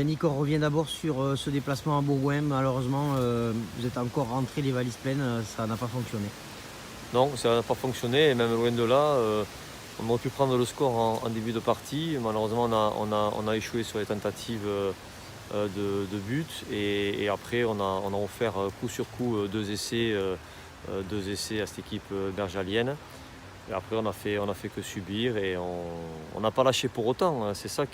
Yannick, on revient d'abord sur ce déplacement à Bourgoin. Malheureusement, vous êtes encore rentré les valises pleines, ça n'a pas fonctionné. Non, ça n'a pas fonctionné, et même loin de là, on aurait pu prendre le score en début de partie. Malheureusement, on a échoué sur les tentatives de but, et après, on a offert coup sur coup deux essais à cette équipe bergalienne. Et après, on a fait que subir, et on n'a pas lâché pour autant, hein. C'est ça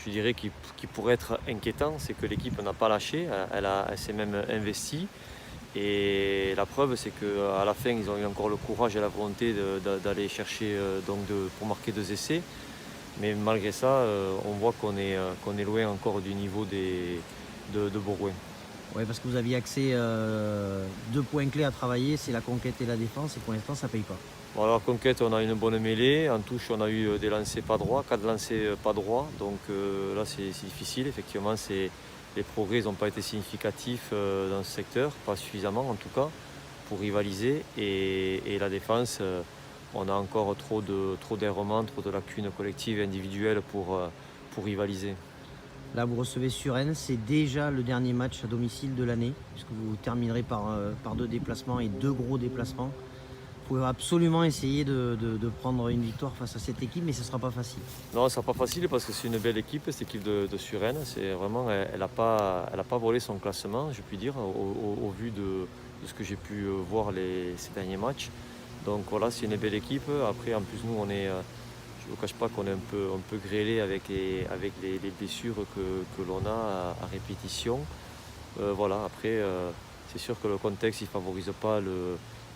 je dirais, qui pourrait être inquiétant, c'est que l'équipe n'a pas lâché, elle s'est même investie. Et la preuve, c'est qu'à la fin, ils ont eu encore le courage et la volonté d'aller chercher pour marquer deux essais. Mais malgré ça, on voit qu'on est loin encore du niveau de Bourgoin. Oui, parce que vous aviez accès deux points clés à travailler, c'est la conquête et la défense, et pour l'instant, ça ne paye pas. Bon, alors, conquête, on a une bonne mêlée. En touche, on a eu des lancers pas droits, 4 lancers pas droits. Donc là, c'est difficile. Effectivement, les progrès n'ont pas été significatifs dans ce secteur, pas suffisamment en tout cas, pour rivaliser. Et la défense, on a encore trop d'errements, trop de lacunes collectives et individuelles pour rivaliser. Là, vous recevez Suresnes, c'est déjà le dernier match à domicile de l'année, puisque vous terminerez par deux déplacements et deux gros déplacements. Il faut absolument essayer de prendre une victoire face à cette équipe, mais ce ne sera pas facile. Non, ce sera pas facile parce que c'est une belle équipe, cette équipe de Suresnes. C'est vraiment, elle n'a pas volé son classement, je puis dire, au vu de ce que j'ai pu voir ces derniers matchs. Donc voilà, c'est une belle équipe. Après, en plus, nous, je ne vous cache pas qu'on est un peu grêlé avec les blessures que l'on a à répétition. Voilà, après, c'est sûr que le contexte ne favorise pas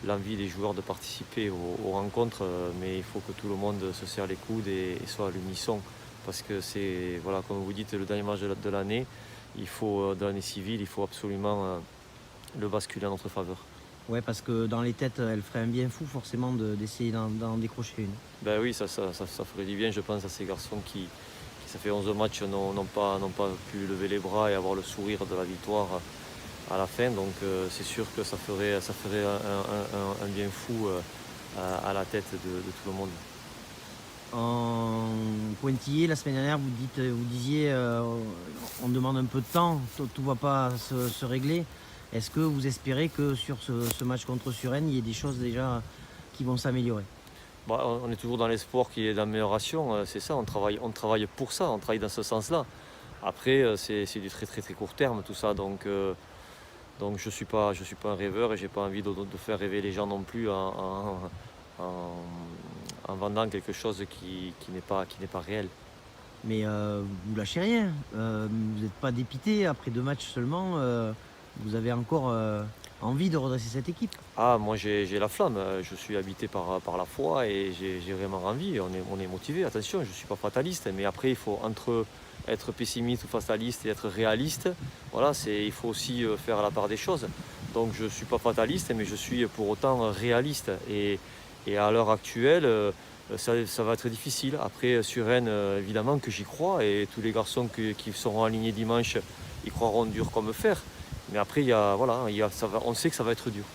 l'envie des joueurs de participer aux rencontres, mais il faut que tout le monde se serre les coudes et soit à l'unisson. Parce que c'est, voilà, comme vous dites, le dernier match de l'année, de l'année civile, il faut absolument le basculer en notre faveur. Ouais, parce que dans les têtes, elle ferait un bien fou forcément d'essayer d'en décrocher une. Ben oui, ça ferait du bien, je pense, à ces garçons qui ça fait 11 matchs, n'ont pas pu lever les bras et avoir le sourire de la victoire à la fin. Donc c'est sûr que ça ferait un bien fou à la tête de tout le monde. En pointillé, la semaine dernière, vous disiez, on demande un peu de temps, tout ne va pas se régler. Est-ce que vous espérez que sur ce match contre Suresnes, il y ait des choses déjà qui vont s'améliorer? Bah, on est toujours dans l'espoir qu'il y ait d'amélioration, c'est ça, on travaille pour ça, on travaille dans ce sens-là. Après, c'est du très très très court terme tout ça, donc je suis pas un rêveur, et j'ai pas envie de faire rêver les gens non plus en vendant quelque chose qui n'est pas réel. Mais vous lâchez rien. Vous n'êtes pas dépité après deux matchs seulement. Vous avez encore envie de redresser cette équipe. Ah, moi j'ai la flamme, je suis habité par la foi, et j'ai vraiment envie, on est motivé, attention, je ne suis pas fataliste, mais après il faut, entre être pessimiste ou fataliste et être réaliste, voilà, il faut aussi faire la part des choses. Donc je ne suis pas fataliste, mais je suis pour autant réaliste, et à l'heure actuelle, ça va être difficile. Après, sur Rennes, évidemment que j'y crois, et tous les garçons qui seront alignés dimanche, ils croiront dur comme fer. Mais après, voilà, on sait que ça va être dur.